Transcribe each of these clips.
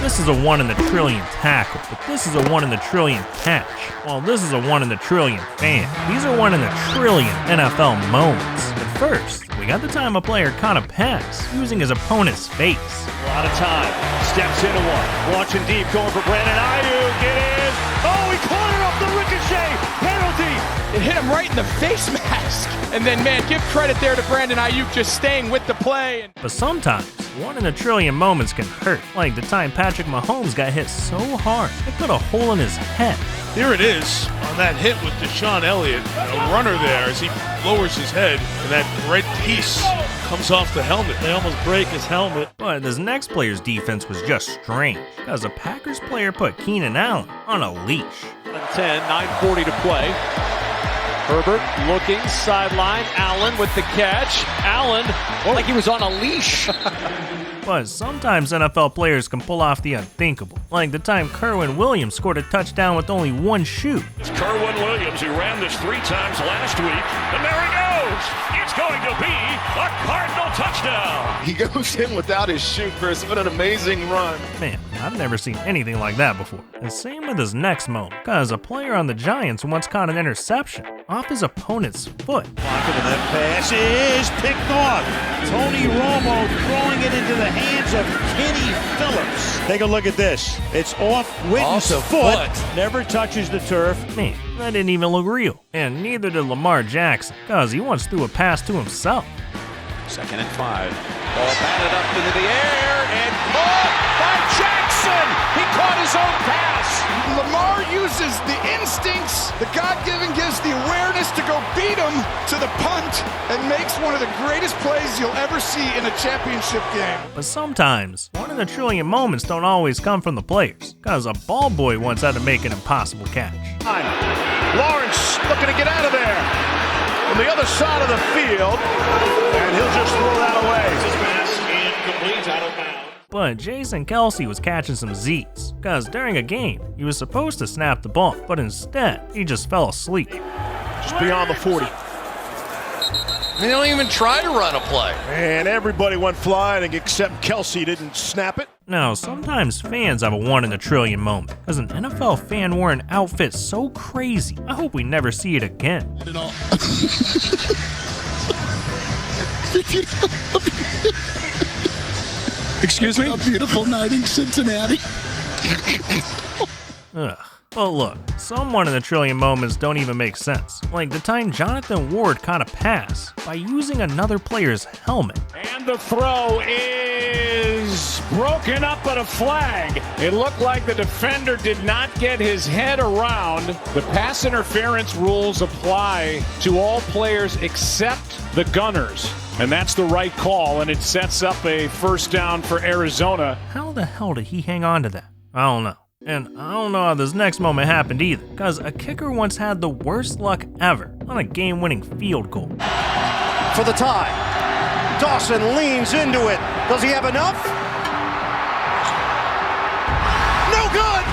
This is a 1 in a trillion tackle, but this is a 1 in a trillion catch. Well, this is a 1 in a trillion fan. These are 1 in a trillion NFL moments. But first, we got the time a player caught a pass using his opponent's face. A lot of time. Steps into one. Launching deep, going for Brandon Ayuk. It is. Oh, he caught it off the ricochet. Penalty. It hit him right in the face mask. And then, man, give credit there to Brandon Ayuk just staying with the play. But sometimes, 1 in a trillion moments can hurt. Like the time Patrick Mahomes got hit so hard, it put a hole in his head. Here it is on that hit with Deshaun Elliott. A runner there as he lowers his head, and that red piece comes off the helmet. They almost break his helmet. But this next player's defense was just strange, because a Packers player put Keenan Allen on a leash. 10, 9:40 to play. Herbert looking, sideline. Allen with the catch. Allen, like he was on a leash. But sometimes NFL players can pull off the unthinkable, like the time Kerwin Williams scored a touchdown with only one shoot. It's Kerwin Williams who ran this 3 times last week, and there he goes! It's going to be a Cardinal touchdown! He goes in without his shoe, Chris. What an amazing run. Man, I've never seen anything like that before. And same with his next moment, because a player on the Giants once caught an interception off his opponent's foot. Blocking, and that pass is picked off. Tony Romo throwing it into the hands of Kenny Phillips. Take a look at this. It's off Witten's foot. Never touches the turf. Man, that didn't even look real. And neither did Lamar Jackson, because he once threw a pass to himself. 2nd and 5. Ball batted up into the air and caught by Jackson. He caught his own pass. Lamar uses the instincts, the God-given gives the awareness to go beat him to the punt and makes one of the greatest plays you'll ever see in a championship game. But sometimes, 1 in a trillion moments don't always come from the players, because a ball boy once had to make an impossible catch. Lawrence looking to get out of there on the other side of the field, and he'll just throw that away. His pass incomplete, out of bounds. But Jason Kelce was catching some Z's, because during a game, he was supposed to snap the ball, but instead, he just fell asleep. Just beyond the 40. They don't even try to run a play. And everybody went flying except Kelce didn't snap it. Now, sometimes fans have a 1 in a trillion moment, because an NFL fan wore an outfit so crazy, I hope we never see it again. Excuse me? A beautiful night in Cincinnati. Ugh. But look, some 1 in a trillion moments don't even make sense. Like the time Jonathan Ward caught a pass by using another player's helmet. And the throw is broken up at a flag. It looked like the defender did not get his head around. The pass interference rules apply to all players except the Gunners. And that's the right call, and it sets up a first down for Arizona. How the hell did he hang on to that? I don't know. And I don't know how this next moment happened either, because a kicker once had the worst luck ever on a game-winning field goal. For the tie. Dawson leans into it. Does he have enough? No good!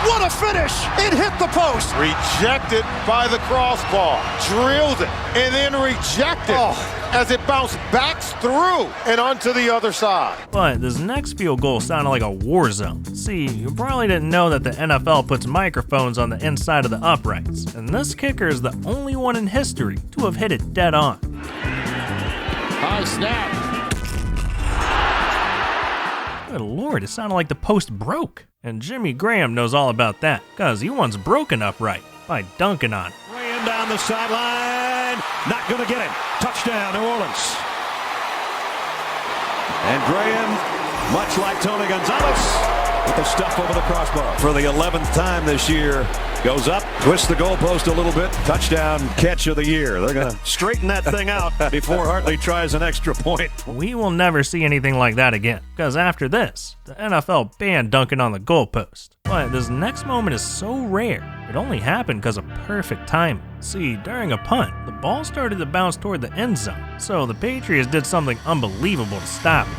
What a finish! It hit the post. Rejected by the crossbar. Drilled it and then rejected as it bounced back through and onto the other side. But this next field goal sounded like a war zone. See, you probably didn't know that the NFL puts microphones on the inside of the uprights, and this kicker is the only one in history to have hit it dead on. High snap. Good lord, it sounded like the post broke. And Jimmy Graham knows all about that, because he once broke an upright by dunking on it. Ran down the sideline. Not going to get him. Touchdown, New Orleans. And Graham, much like Tony Gonzalez, with the stuff over the crossbar. For the 11th time this year, goes up, twists the goalpost a little bit. Touchdown catch of the year. They're going to straighten that thing out before Hartley tries an extra point. We will never see anything like that again, because after this, the NFL banned dunking on the goalpost. But this next moment is so rare, it only happened because of perfect timing. See, during a punt, the ball started to bounce toward the end zone, so the Patriots did something unbelievable to stop it.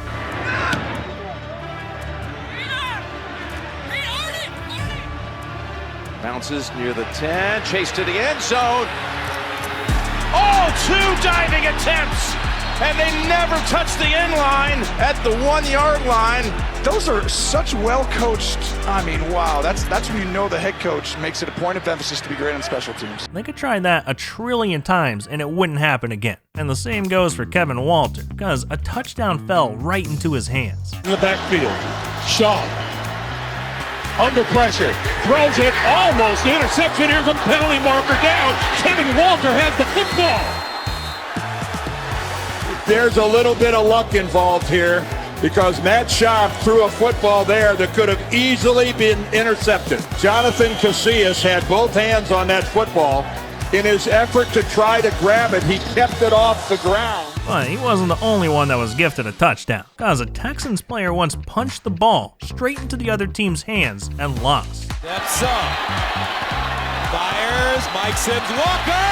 Bounces near the 10, chase to the end zone. Oh, 2 diving attempts, and they never touch the end line at the 1 yard line. Those are such well-coached, I mean, wow, that's when you know the head coach makes it a point of emphasis to be great on special teams. They could try that 1 trillion times and it wouldn't happen again. And the same goes for Kevin Walter, because a touchdown fell right into his hands. In the backfield, Shaw, under pressure, throws it, almost interception. Here's a penalty marker down. Kevin Walter has the football. There's a little bit of luck involved here, because Matt Schaub threw a football there that could have easily been intercepted. Jonathan Casillas had both hands on that football. In his effort to try to grab it, he kept it off the ground. But he wasn't the only one that was gifted a touchdown, because a Texans player once punched the ball straight into the other team's hands and lost. Steps up. Fires. Mike Sims Walker.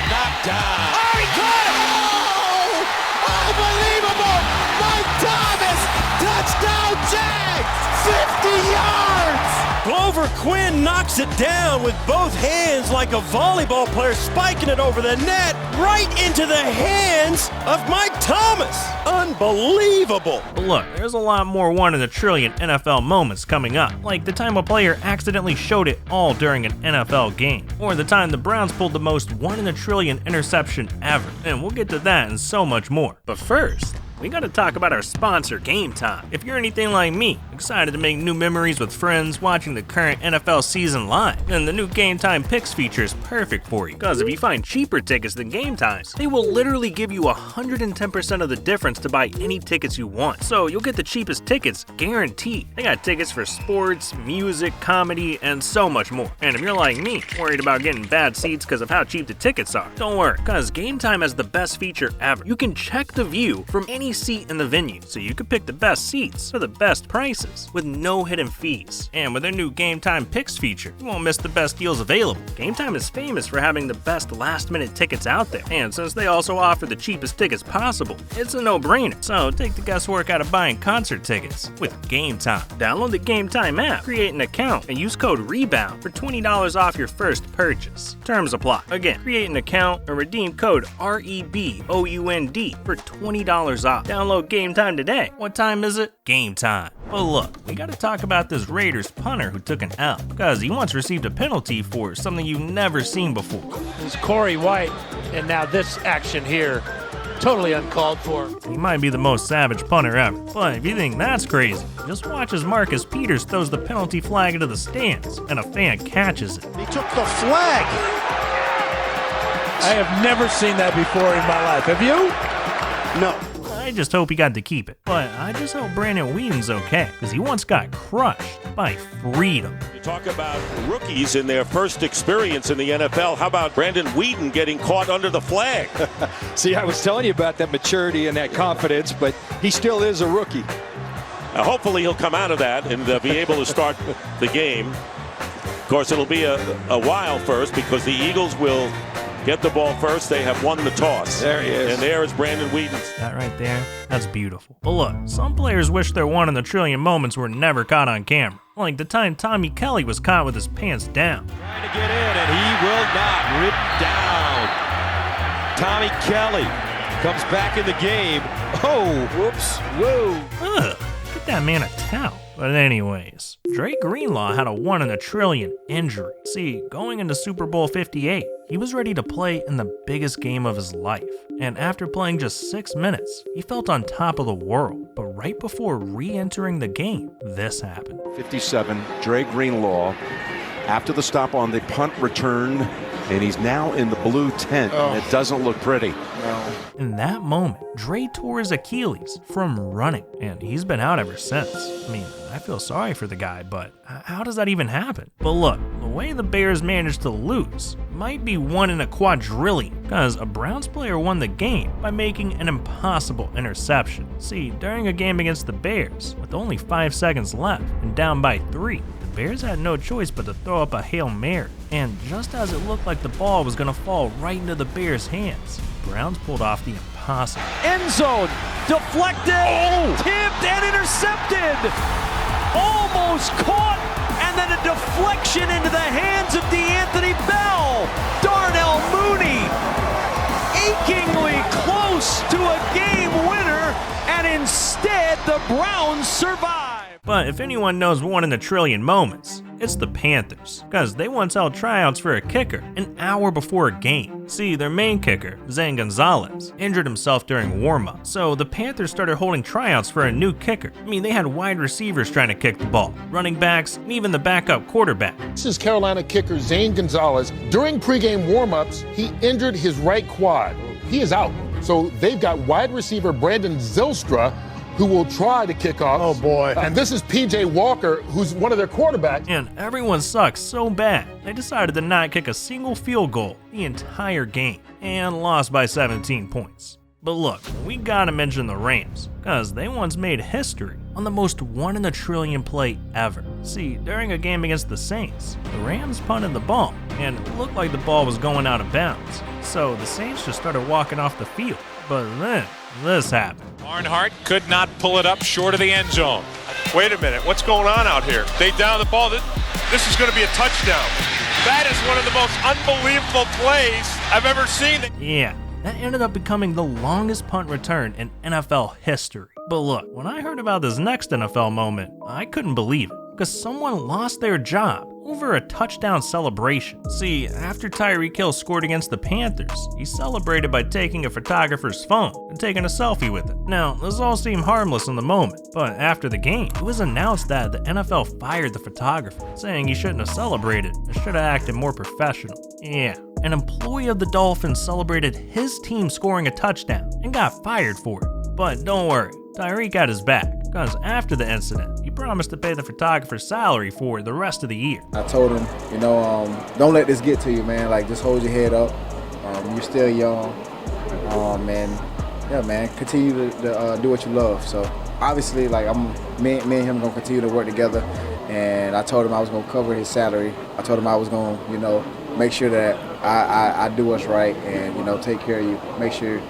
Knocked down. Oh, he caught it! Oh! Unbelievable! Mike Thomas! Touchdown Jags! 50 yards! Glover Quinn knocks it down with both hands like a volleyball player, spiking it over the net right into the hands of Mike Thomas. Unbelievable. But look, there's a lot more 1 in a trillion NFL moments coming up, like the time a player accidentally showed it all during an NFL game, or the time the Browns pulled the most 1 in a trillion interception ever. And we'll get to that and so much more. But first, we gotta talk about our sponsor, GameTime. If you're anything like me, excited to make new memories with friends watching the current NFL season live, then the new GameTime Picks feature is perfect for you. Because if you find cheaper tickets than GameTime's, they will literally give you 110% of the difference to buy any tickets you want. So you'll get the cheapest tickets guaranteed. They got tickets for sports, music, comedy, and so much more. And if you're like me, worried about getting bad seats because of how cheap the tickets are, don't worry, because GameTime has the best feature ever. You can check the view from any seat in the venue, so you can pick the best seats for the best prices with no hidden fees. And with their new GameTime Picks feature, you won't miss the best deals available. GameTime is famous for having the best last-minute tickets out there, and since they also offer the cheapest tickets possible, it's a no-brainer. So take the guesswork out of buying concert tickets with GameTime. Download the GameTime app, create an account, and use code REBOUND for $20 off your first purchase. Terms apply. Again, create an account and redeem code REBOUND for $20 off. Download GameTime today. What time is it? Game time. But look, we gotta talk about this Raiders punter who took an L, because he once received a penalty for something you've never seen before. It's Corey White, and now this action here, totally uncalled for. He might be the most savage punter ever, but if you think that's crazy, just watch as Marcus Peters throws the penalty flag into the stands, and a fan catches it. He took the flag. I have never seen that before in my life. Have you? No. I just hope he got to keep it. But I just hope Brandon Whedon's okay, because he once got crushed by freedom. You talk about rookies in their first experience in the NFL. How about Brandon Whedon getting caught under the flag? See, I was telling you about that maturity and that confidence, but he still is a rookie. Hopefully he'll come out of that and be able to start the game. Of course, it'll be a while first, because the Eagles will get the ball first. They have won the toss. There he is. And there is Brandon Whedon. That right there, that's beautiful. But look, some players wish their 1 in a trillion moments were never caught on camera. Like the time Tommy Kelly was caught with his pants down. Trying to get in, and he will not. Ripped down. Tommy Kelly comes back in the game. Oh, whoops. Whoa. Ugh, get that man a towel. But anyways, Dre Greenlaw had a 1 in a trillion injury. See, going into Super Bowl 58, he was ready to play in the biggest game of his life. And after playing just 6 minutes, he felt on top of the world. But right before re-entering the game, this happened. 57, Dre Greenlaw, after the stop on the punt return, and he's now in the blue tent, and it doesn't look pretty. No. In that moment, Dre tore his Achilles from running, and he's been out ever since. I mean, I feel sorry for the guy, but how does that even happen? But look, the way the Bears managed to lose might be 1 in a quadrillion, because a Browns player won the game by making an impossible interception. See, during a game against the Bears, with only 5 seconds left and down by 3, the Bears had no choice but to throw up a Hail Mary. And just as it looked like the ball was going to fall right into the Bears' hands, the Browns pulled off the impossible. End zone, deflected, tipped, and intercepted. Almost caught, and then a deflection into the hands of DeAnthony Bell. Darnell Mooney, achingly close to a game winner, and instead the Browns survive. But if anyone knows one in a trillion moments, it's the Panthers, because they once held tryouts for a kicker an hour before a game. See, their main kicker, Zane Gonzalez, injured himself during warm-up, so the Panthers started holding tryouts for a new kicker. I mean, they had wide receivers trying to kick the ball, running backs, and even the backup quarterback. This is Carolina kicker Zane Gonzalez. During pregame warm-ups, he injured his right quad. He is out. So they've got wide receiver Brandon Zylstra, who will try to kick off. Oh, boy. And this is P.J. Walker, who's one of their quarterbacks. And everyone sucks so bad, they decided to not kick a single field goal the entire game, and lost by 17 points. But look, we gotta mention the Rams, because they once made history on the most 1 in a trillion play ever. See, during a game against the Saints, the Rams punted the ball, and it looked like the ball was going out of bounds. So the Saints just started walking off the field. But then, this happened. Barnhart could not pull it up short of the end zone. Wait a minute, what's going on out here? They down the ball. This is going to be a touchdown. That is one of the most unbelievable plays I've ever seen. Yeah, that ended up becoming the longest punt return in NFL history. But look, when I heard about this next NFL moment, I couldn't believe it, because someone lost their job over a touchdown celebration. See, after Tyreek Hill scored against the Panthers, he celebrated by taking a photographer's phone and taking a selfie with it. Now, this all seemed harmless in the moment, but after the game, it was announced that the NFL fired the photographer, saying he shouldn't have celebrated and should have acted more professional. Yeah, an employee of the Dolphins celebrated his team scoring a touchdown and got fired for it. But don't worry, Tyreek got his back, because after the incident, he promised to pay the photographer's salary for the rest of the year. I told him, don't let this get to you, man. Like, just hold your head up. You're still young. Continue to do what you love. So, obviously, like, me and him going to continue to work together. And I told him I was going to cover his salary. I told him I was going to, make sure that I do what's right and, take care of you. Make sure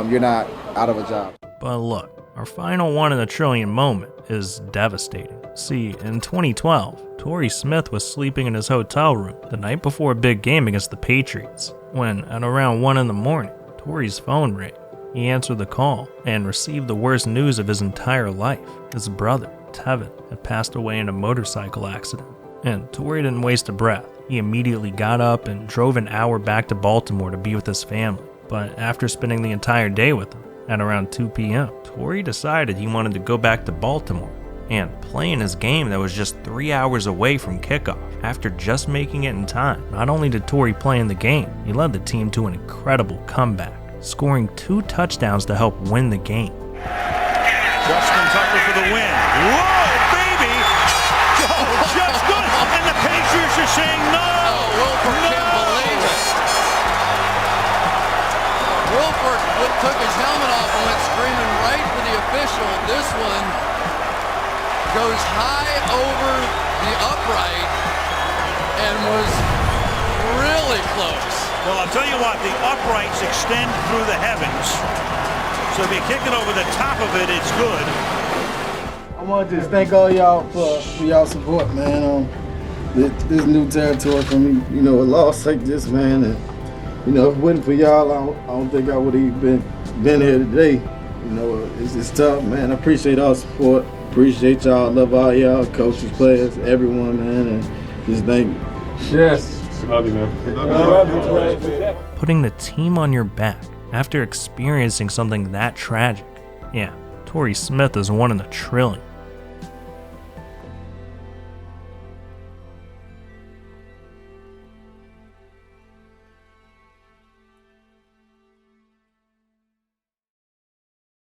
you're not out of a job. But look, our final 1 in a trillion moment is devastating. See, in 2012, Torrey Smith was sleeping in his hotel room the night before a big game against the Patriots, when at around 1 in the morning, Torrey's phone rang. He answered the call and received the worst news of his entire life. His brother, Tevin, had passed away in a motorcycle accident. And Torrey didn't waste a breath. He immediately got up and drove an hour back to Baltimore to be with his family. But after spending the entire day with them, at around 2 p.m., Torrey decided he wanted to go back to Baltimore and play in his game that was just 3 hours away from kickoff. After just making it in time, not only did Torrey play in the game, he led the team to an incredible comeback, scoring 2 touchdowns to help win the game. Justin Tucker for the win. Whoa, baby! Oh, just good! And the Patriots are saying no! Wilford can't believe it. Wilford took his helmet off and went screaming right for the official. This one goes high over the upright and was really close. Well, I'll tell you what, the uprights extend through the heavens. So if you kick it over the top of it, it's good. I want to just thank all y'all for y'all support, man. This new territory for me, a loss like this, man. And, if it wasn't for y'all, I don't think I would have even been here today. It's tough, man. I appreciate all support. Appreciate y'all. Love all y'all, coaches, players, everyone, man. And just thank you. Yes. Love you, man. Putting the team on your back after experiencing something that tragic. Yeah, Torrey Smith is 1 in a trillion.